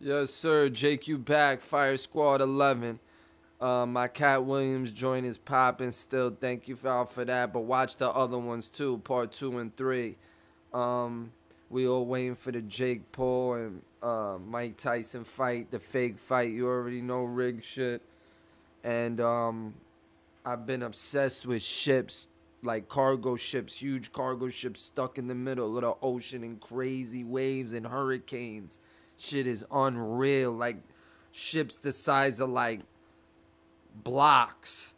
Yes, sir. JQ back. Fire Squad 11. My Cat Williams joint is popping still. Thank you for that. But watch the other ones too, part 2 and 3. We all waiting for the Jake Paul and Mike Tyson fight, the fake fight. You already know rig shit. And I've been obsessed with ships, like cargo ships, huge cargo ships stuck in the middle of the ocean and crazy waves and hurricanes. Shit is unreal. Like ships the size of like blocks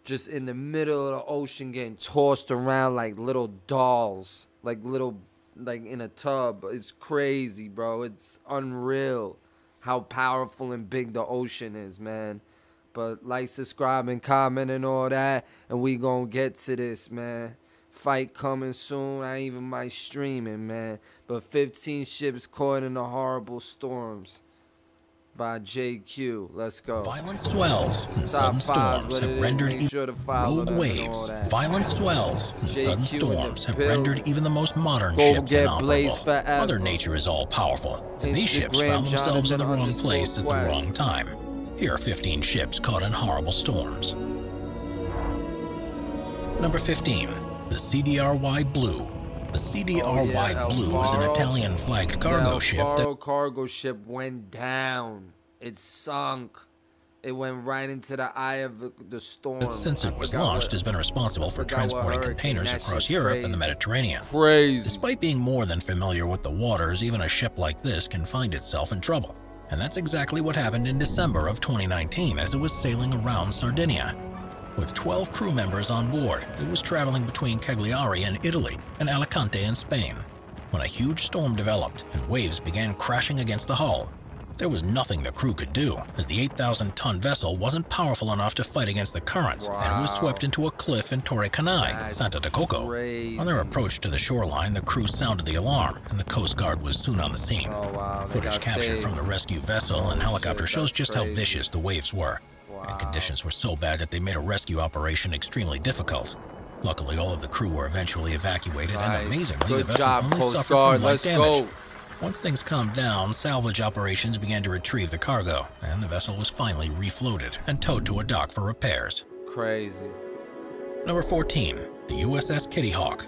just in the middle of the ocean getting tossed around like little dolls, like in a tub. It's crazy, bro. It's unreal how powerful and big the ocean is, man. But like, subscribe, and comment and all that, and we gonna get to this, man. Fight coming soon. I even might stream it, man. But 15 ships caught in the horrible storms by JQ. Let's go. Violent swells and sudden storms have rendered rogue waves. Violent swells and sudden storms have rendered even the most modern ships inoperable. Mother Nature is all-powerful, and these ships found themselves in the wrong place at the wrong time. Here are 15 ships caught in horrible storms. Number 15. The CDRY Blue. The CDRY Blue is an Italian-flagged cargo ship that cargo ship went down. It sunk. It went right into the eye of the storm. Since it was launched, has been responsible for transporting containers across Europe and the Mediterranean. Crazy. Despite being more than familiar with the waters, even a ship like this can find itself in trouble. And that's exactly what happened in December of 2019 as it was sailing around Sardinia. With 12 crew members on board, it was traveling between Cagliari in Italy and Alicante in Spain, when a huge storm developed and waves began crashing against the hull. There was nothing the crew could do, as the 8,000-ton vessel wasn't powerful enough to fight against the currents, and it was swept into a cliff in Torre Canai, Santa de Coco. On their approach to the shoreline, the crew sounded the alarm, and the Coast Guard was soon on the scene. Footage captured from the rescue vessel and helicopter shows just how vicious the waves were. And conditions were so bad that they made a rescue operation extremely difficult. Luckily, all of the crew were eventually evacuated, and amazingly, the vessel only suffered from light damage. Once things calmed down, salvage operations began to retrieve the cargo, and the vessel was finally refloated and towed to a dock for repairs. Crazy. Number 14. The USS Kitty Hawk.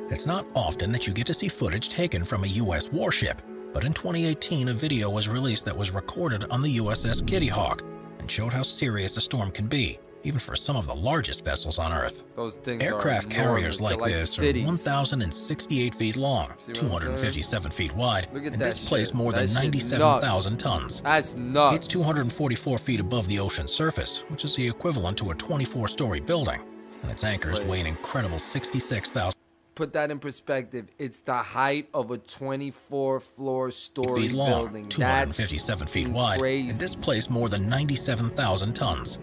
It's not often that you get to see footage taken from a U.S. warship, but in 2018, a video was released that was recorded on the USS Kitty Hawk, and showed how serious a storm can be, even for some of the largest vessels on Earth. Those things Aircraft carriers like this are 1,068 feet long, 257 feet wide, and displace more than 97,000 tons. That's nuts. It's 244 feet above the ocean's surface, which is the equivalent to a 24-story building, and its anchors weigh an incredible 66,000. Put that in perspective. It's the height of a 24-floor story feet long, building. 257 feet wide, and displaced more than 97,000 tons.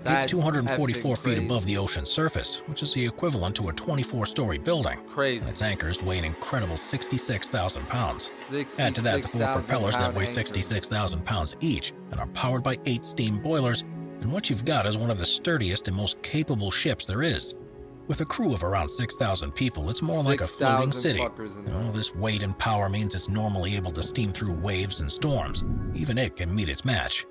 It's 244 feet above the ocean's surface, which is the equivalent to a 24-story building. Crazy. Its anchors weigh an incredible 66,000 pounds. Add to that the 4 propellers that weigh 66,000 pounds each and are powered by 8 steam boilers, and what you've got is one of the sturdiest and most capable ships there is. With a crew of around 6,000 people, it's more like a floating city. And all this weight and power means it's normally able to steam through waves and storms. Even it can meet its match.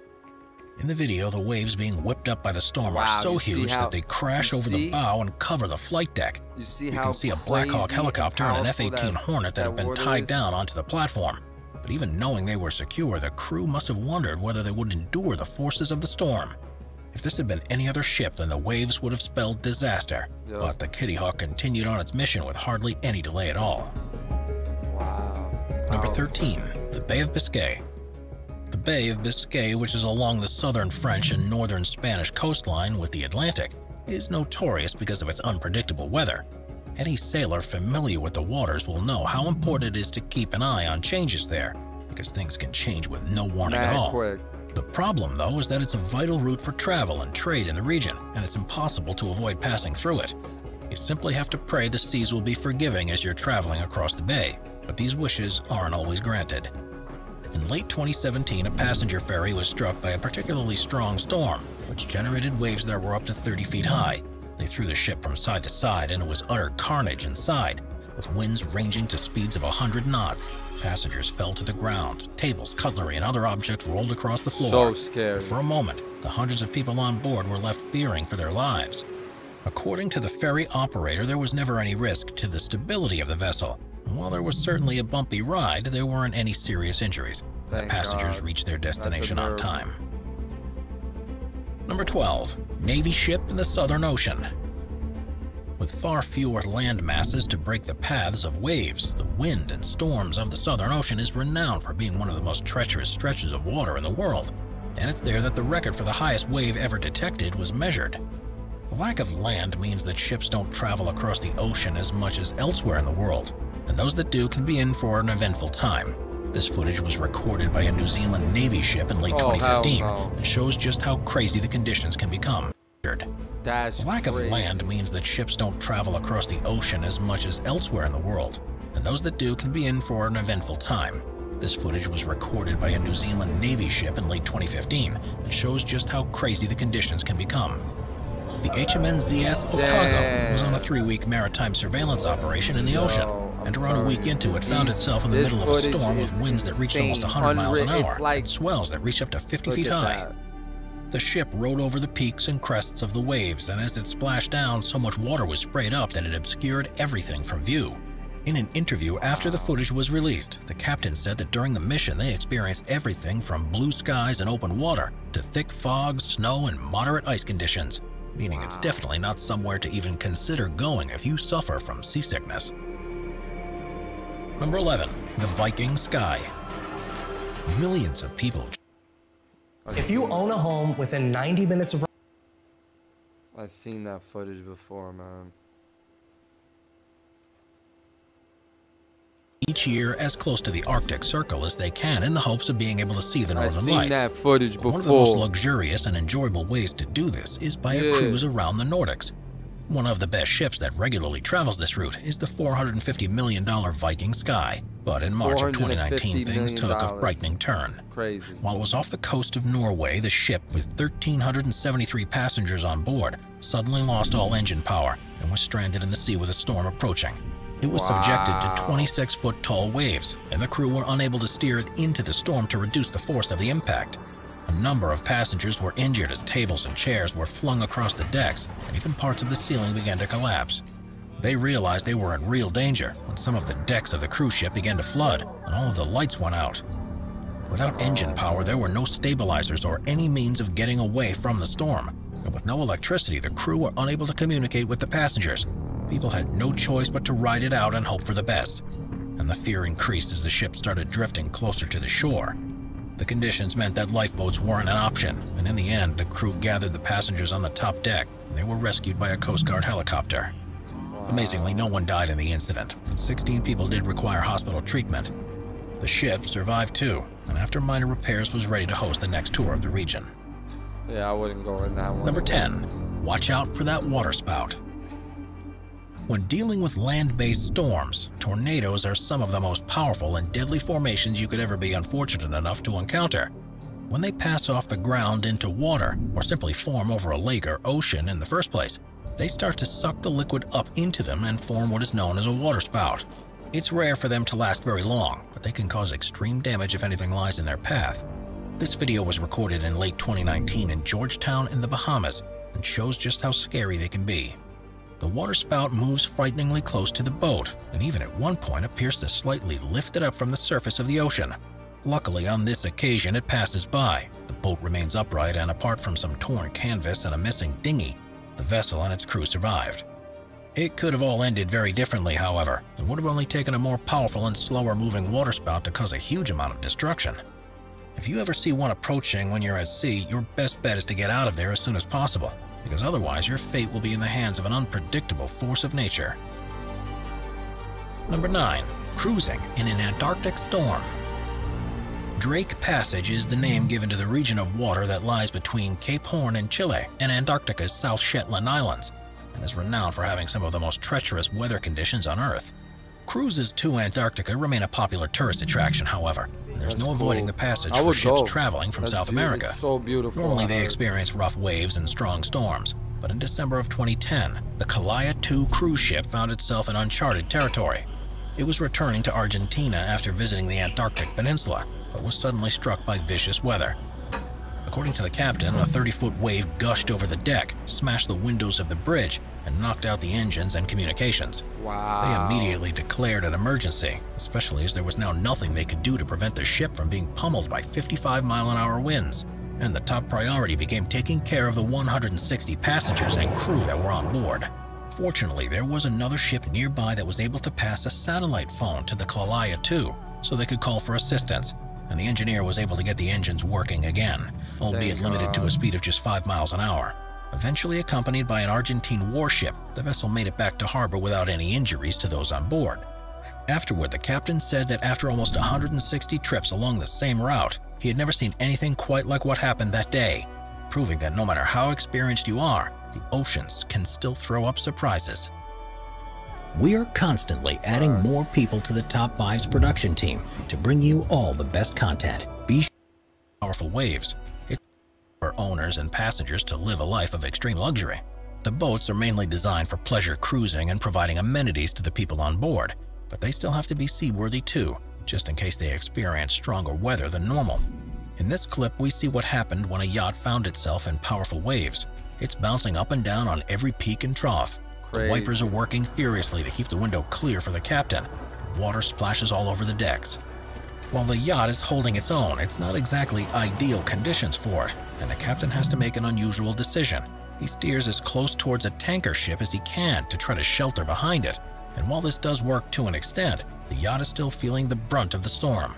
In the video, the waves being whipped up by the storm are so huge that they crash over the bow and cover the flight deck. You can see a Black Hawk helicopter and an F-18 Hornet that have been tied down onto the platform. But even knowing they were secure, the crew must have wondered whether they would endure the forces of the storm. If this had been any other ship, then the waves would have spelled disaster. But the Kitty Hawk continued on its mission with hardly any delay at all. Number 13. The Bay of Biscay. The Bay of Biscay, which is along the southern French and northern Spanish coastline with the Atlantic, is notorious because of its unpredictable weather. Any sailor familiar with the waters will know how important it is to keep an eye on changes there, because things can change with no warning at all. The problem, though, is that it's a vital route for travel and trade in the region, and it's impossible to avoid passing through it. You simply have to pray the seas will be forgiving as you're traveling across the bay, but these wishes aren't always granted. In late 2017, a passenger ferry was struck by a particularly strong storm, which generated waves that were up to 30 feet high. They threw the ship from side to side, and it was utter carnage inside. with winds ranging to speeds of 100 knots. Passengers fell to the ground. Tables, cutlery, and other objects rolled across the floor. So scary. For a moment, the hundreds of people on board were left fearing for their lives. According to the ferry operator, there was never any risk to the of the vessel. While there was certainly a bumpy ride, there weren't any serious injuries. The passengers reached their destination on time. Number 12. Navy ship in the Southern Ocean. With far fewer land masses to break the paths of waves, the wind and storms of the Southern Ocean is renowned for being one of the most treacherous stretches of water in the world. And it's there that the record for the highest wave ever detected was measured. The lack of land means that ships don't travel across the ocean as much as elsewhere in the world, and those that do can be in for an eventful time. This footage was recorded by a New Zealand Navy ship in late 2015 and shows just how crazy the conditions can become. The lack of land means that ships don't travel across the ocean as much as elsewhere in the world, and those that do can be in for an eventful time. This footage was recorded by a New Zealand Navy ship in late 2015 and shows just how crazy the conditions can become. The HMN ZS Otago was on a 3-week maritime surveillance operation in the ocean, and around a week into it found itself in the middle of a storm with winds that reached almost 100 miles an hour and swells that reached up to 50 feet high. The ship rode over the peaks and crests of the waves, and as it splashed down, so much water was sprayed up that it obscured everything from view. In an interview after the footage was released, the captain said that during the mission they experienced everything from blue skies and open water to thick fog, snow, and moderate ice conditions, meaning it's definitely not somewhere to even consider going if you suffer from seasickness. Number 11. The Viking Sky. Millions of people. If you own a home within 90 minutes of... I've seen that footage before, man. Each year as close to the Arctic Circle as they can in the hopes of being able to see the Northern Lights. I've seen that footage before. One of the most luxurious and enjoyable ways to do this is by a cruise around the Nordics. One of the best ships that regularly travels this route is the $450 million Viking Sky. But in March of 2019, things took a frightening turn. Crazy. While it was off the coast of Norway, the ship, with 1,373 passengers on board, suddenly lost all engine power and was stranded in the sea with a storm approaching. It was subjected to 26-foot-tall waves, and the crew were unable to steer it into the storm to reduce the force of the impact. A number of passengers were injured as tables and chairs were flung across the decks, and even parts of the ceiling began to collapse. They realized they were in real danger when some of the decks of the cruise ship began to flood, and all of the lights went out. Without engine power, there were no stabilizers or any means of getting away from the storm, and with no electricity, the crew were unable to communicate with the passengers. People had no choice but to ride it out and hope for the best, and the fear increased as the ship started drifting closer to the shore. The conditions meant that lifeboats weren't an option, and in the end, the crew gathered the passengers on the top deck, and they were rescued by a Coast Guard helicopter. Amazingly, no one died in the incident, but 16 people did require hospital treatment. The ship survived too, and after minor repairs was ready to host the next tour of the region. Yeah, I wouldn't go in that one. Number 10. Watch out for that waterspout. When dealing with land-based storms, tornadoes are some of the most powerful and deadly formations you could ever be unfortunate enough to encounter. When they pass off the ground into water, or simply form over a lake or ocean in the first place, they start to suck the liquid up into them and form what is known as a waterspout. It's rare for them to last very long, but they can cause extreme damage if anything lies in their path. This video was recorded in late 2019 in Georgetown in the Bahamas and shows just how scary they can be. The waterspout moves frighteningly close to the boat, and even at one point appears to slightly lift it up from the surface of the ocean. Luckily, on this occasion, it passes by. The boat remains upright, and apart from some torn canvas and a missing dinghy, the vessel and its crew survived. It could have all ended very differently, however, and would have only taken a more powerful and slower-moving waterspout to cause a huge amount of destruction. If you ever see one approaching when you're at sea, your best bet is to get out of there as soon as possible, because otherwise your fate will be in the hands of an unpredictable force of nature. Number 9. Cruising in an Antarctic storm. Drake Passage is the name given to the region of water that lies between Cape Horn in Chile and Antarctica's South Shetland Islands, and is renowned for having some of the most treacherous weather conditions on Earth. Cruises to Antarctica remain a popular tourist attraction, however, and there's no avoiding the passage for ships traveling from South America. So beautiful. Normally they experience rough waves and strong storms, But in December of 2010, the Calaya II cruise ship found itself in uncharted territory. It was returning to Argentina after visiting the Antarctic Peninsula, but was suddenly struck by vicious weather. According to the captain, a 30-foot wave gushed over the deck, smashed the windows of the bridge, and knocked out the engines and communications. Wow. They immediately declared an emergency, especially as there was now nothing they could do to prevent the ship from being pummeled by 55-mile-an-hour winds. And the top priority became taking care of the 160 passengers and crew that were on board. Fortunately, there was another ship nearby that was able to pass a satellite phone to the Calaya II, so they could call for assistance, and the engineer was able to get the engines working again, albeit limited to a speed of just 5 miles an hour. Eventually accompanied by an Argentine warship, the vessel made it back to harbor without any injuries to those on board. Afterward, the captain said that after almost 160 trips along the same route, he had never seen anything quite like what happened that day, proving that no matter how experienced you are, the oceans can still throw up surprises. We are constantly adding more people to the Top 5's production team to bring you all the best content. Powerful waves. It's for owners and passengers to live a life of extreme luxury. The boats are mainly designed for pleasure cruising and providing amenities to the people on board, but they still have to be seaworthy too, just in case they experience stronger weather than normal. In this clip, we see what happened when a yacht found itself in powerful waves. It's bouncing up and down on every peak and trough. Crazy. The wipers are working furiously to keep the window clear for the captain. Water splashes all over the decks. While the yacht is holding its own, it's not exactly ideal conditions for it, and the captain has to make an unusual decision. He steers as close towards a tanker ship as he can to try to shelter behind it, and while this does work to an extent, the yacht is still feeling the brunt of the storm.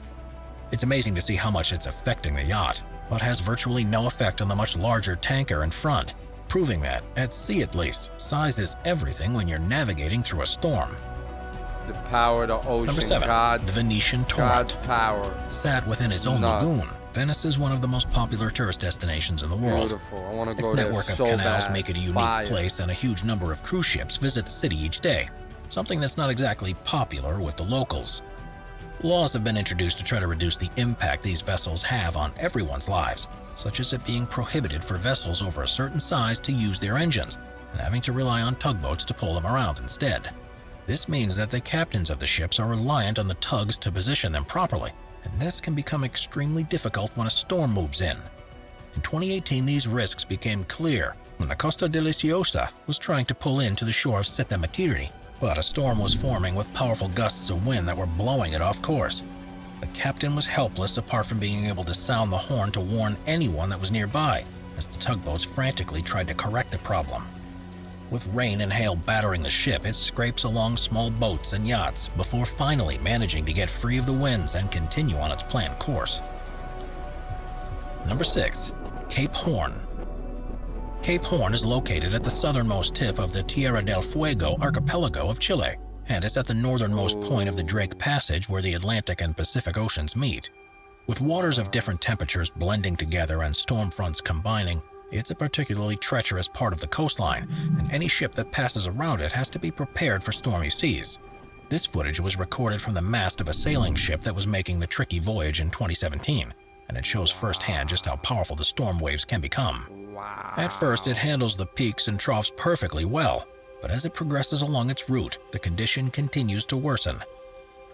It's amazing to see how much it's affecting the yacht, but has virtually no effect on the much larger tanker in front, proving that, at sea at least, size is everything when you're navigating through a storm. The power of the ocean. Number 7. The Venetian Torrent. God's power. Sat within its own Nuts. lagoon, Venice is one of the most popular tourist destinations in the world. Beautiful. I want to Its go there network of so canals bad. make it a unique Fire. place, and a huge number of cruise ships visit the city each day, something that's not exactly popular with the locals. Laws have been introduced to try to reduce the impact these vessels have on everyone's lives, such as it being prohibited for vessels over a certain size to use their engines, and having to rely on tugboats to pull them around instead. This means that the captains of the ships are reliant on the tugs to position them properly, and this can become extremely difficult when a storm moves in. In 2018, these risks became clear when the Costa Deliciosa was trying to pull in to the shore of Sette Matiri, but a storm was forming with powerful gusts of wind that were blowing it off course. The captain was helpless apart from being able to sound the horn to warn anyone that was nearby, as the tugboats frantically tried to correct the problem. With rain and hail battering the ship, it scrapes along small boats and yachts before finally managing to get free of the winds and continue on its planned course. Number 6. Cape Horn. Cape Horn is located at the southernmost tip of the Tierra del Fuego archipelago of Chile, and is at the northernmost point of the Drake Passage where the Atlantic and Pacific Oceans meet. With waters of different temperatures blending together and storm fronts combining, it's a particularly treacherous part of the coastline, and any ship that passes around it has to be prepared for stormy seas. This footage was recorded from the mast of a sailing ship that was making the tricky voyage in 2017, and it shows firsthand just how powerful the storm waves can become. Wow. At first, it handles the peaks and troughs perfectly well, but as it progresses along its route, the condition continues to worsen.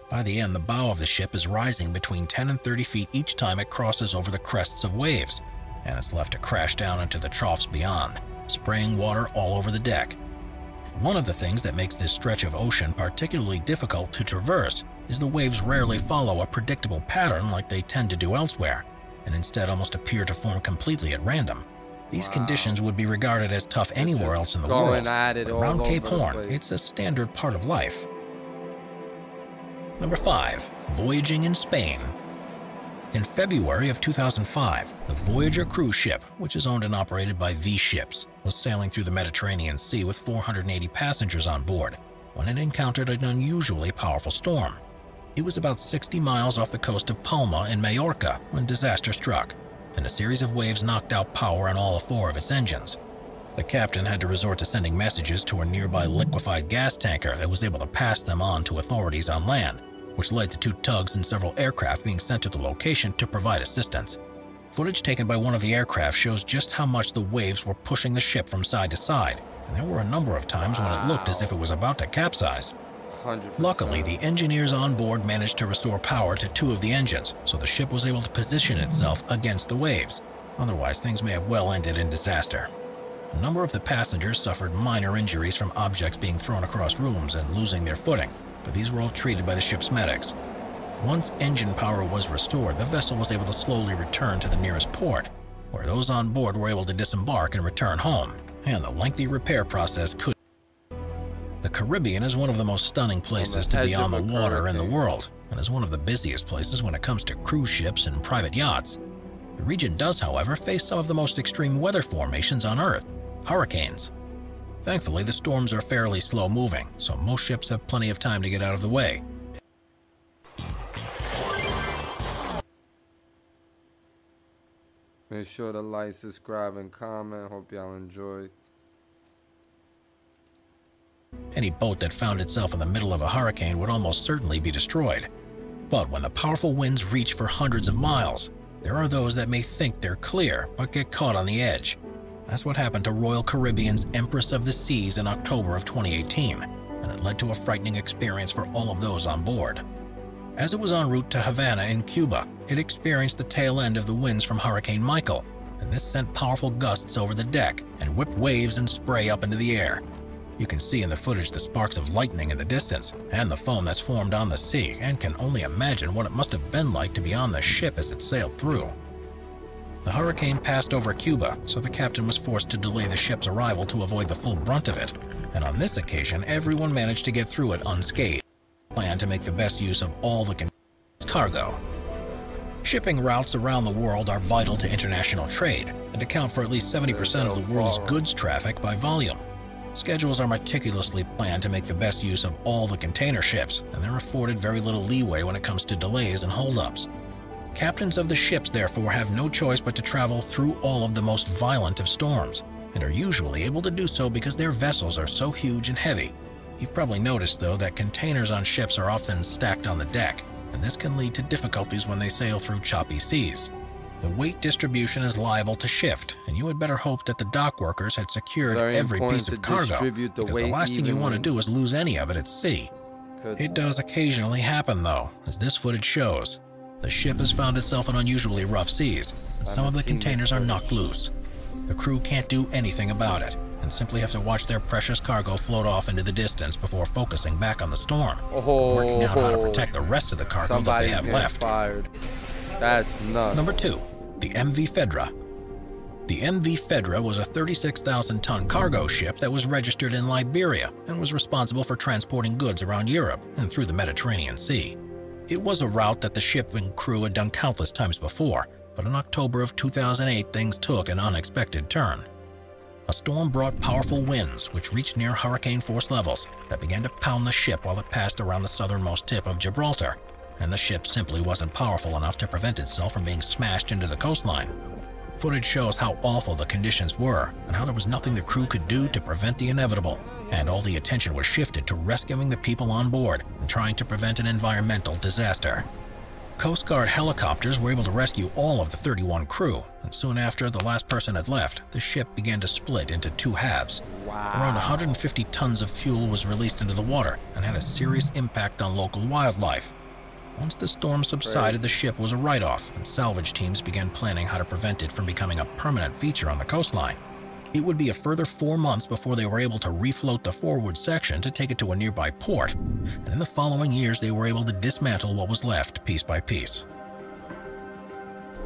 By the end, the bow of the ship is rising between 10 and 30 feet each time it crosses over the crests of waves, and it's left to crash down into the troughs beyond, spraying water all over the deck. One of the things that makes this stretch of ocean particularly difficult to traverse is the waves rarely follow a predictable pattern like they tend to do elsewhere, and instead almost appear to form completely at random. These conditions would be regarded as tough anywhere else in the world, but around Cape Horn, it's a standard part of life. Number 5. Voyaging in Spain. In February of 2005, the Voyager cruise ship, which is owned and operated by V-Ships, was sailing through the Mediterranean Sea with 480 passengers on board when it encountered an unusually powerful storm. It was about 60 miles off the coast of Palma in Majorca when disaster struck, and a series of waves knocked out power on all 4 of its engines. The captain had to resort to sending messages to a nearby liquefied gas tanker that was able to pass them on to authorities on land, which led to 2 tugs and several aircraft being sent to the location to provide assistance. Footage taken by one of the aircraft shows just how much the waves were pushing the ship from side to side, and there were a number of times when it looked as if it was about to capsize. 100%. Luckily, the engineers on board managed to restore power to 2 of the engines, so the ship was able to position itself against the waves. Otherwise, things may have well ended in disaster. A number of the passengers suffered minor injuries from objects being thrown across rooms and losing their footing, but these were all treated by the ship's medics. Once engine power was restored, the vessel was able to slowly return to the nearest port, where those on board were able to disembark and return home, and the lengthy repair process could. The Caribbean is one of the most stunning places to be on the water in the world, and is one of the busiest places when it comes to cruise ships and private yachts. The region does, however, face some of the most extreme weather formations on Earth, hurricanes. Thankfully, the storms are fairly slow-moving, so most ships have plenty of time to get out of the way. Make sure to like, subscribe, and comment. Hope y'all enjoyed. Any boat that found itself in the middle of a hurricane would almost certainly be destroyed. But when the powerful winds reach for hundreds of miles, there are those that may think they're clear, but get caught on the edge. That's what happened to Royal Caribbean's Empress of the Seas in October of 2018, and it led to a frightening experience for all of those on board. As it was en route to Havana in Cuba, it experienced the tail end of the winds from Hurricane Michael, and this sent powerful gusts over the deck and whipped waves and spray up into the air. You can see in the footage the sparks of lightning in the distance, and the foam that's formed on the sea, and can only imagine what it must have been like to be on the ship as it sailed through. The hurricane passed over Cuba, so the captain was forced to delay the ship's arrival to avoid the full brunt of it, and on this occasion everyone managed to get through it unscathed. Planned to make the best use of all the cargo. Shipping routes around the world are vital to international trade and account for at least 70% of the world's goods traffic by volume. Schedules are meticulously planned to make the best use of all the container ships, and they're afforded very little leeway when it comes to delays and holdups. Captains of the ships, therefore, have no choice but to travel through all of the most violent of storms, and are usually able to do so because their vessels are so huge and heavy. You've probably noticed, though, that containers on ships are often stacked on the deck, and this can lead to difficulties when they sail through choppy seas. The weight distribution is liable to shift, and you had better hope that the dock workers had secured every piece of cargo, because the last thing you want to do is lose any of it at sea. It does occasionally happen, though, as this footage shows. The ship has found itself in unusually rough seas, and some of the containers are knocked loose. The crew can't do anything about it, and simply have to watch their precious cargo float off into the distance before focusing back on the storm, working out how to protect the rest of the cargo that they have left. Fired. That's nuts. Number 2. The MV Fedra. The MV Fedra was a 36,000-ton cargo ship that was registered in Liberia and was responsible for transporting goods around Europe and through the Mediterranean Sea. It was a route that the ship and crew had done countless times before, but in October of 2008 things took an unexpected turn. A storm brought powerful winds, which reached near hurricane force levels, that began to pound the ship while it passed around the southernmost tip of Gibraltar, and the ship simply wasn't powerful enough to prevent itself from being smashed into the coastline. Footage shows how awful the conditions were, and how there was nothing the crew could do to prevent the inevitable, and all the attention was shifted to rescuing the people on board and trying to prevent an environmental disaster. Coast Guard helicopters were able to rescue all of the 31 crew, and soon after the last person had left, the ship began to split into 2 halves. Wow. Around 150 tons of fuel was released into the water and had a serious impact on local wildlife. Once the storm subsided, the ship was a write-off, and salvage teams began planning how to prevent it from becoming a permanent feature on the coastline. It would be a further 4 months before they were able to refloat the forward section to take it to a nearby port, and in the following years they were able to dismantle what was left piece by piece.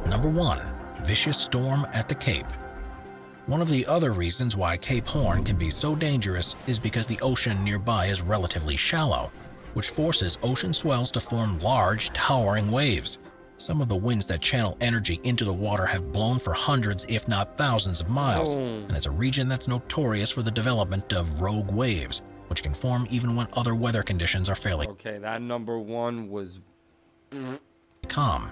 Number 1. Vicious storm at the Cape. One of the other reasons why Cape Horn can be so dangerous is because the ocean nearby is relatively shallow, which forces ocean swells to form large, towering waves. Some of the winds that channel energy into the water have blown for hundreds, if not thousands of miles, and it's a region that's notorious for the development of rogue waves, which can form even when other weather conditions are fairly Okay, that number 1 was calm.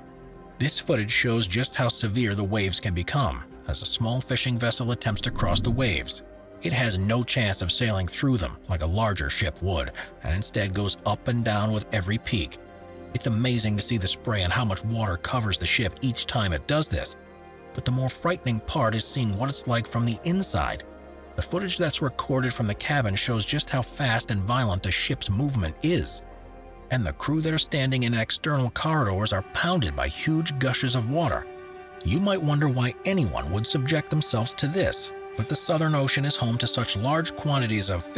This footage shows just how severe the waves can become, as a small fishing vessel attempts to cross the waves. It has no chance of sailing through them like a larger ship would, and instead goes up and down with every peak. It's amazing to see the spray and how much water covers the ship each time it does this. But the more frightening part is seeing what it's like from the inside. The footage that's recorded from the cabin shows just how fast and violent the ship's movement is. And the crew that are standing in external corridors are pounded by huge gushes of water. You might wonder why anyone would subject themselves to this, but the Southern Ocean is home to such large quantities of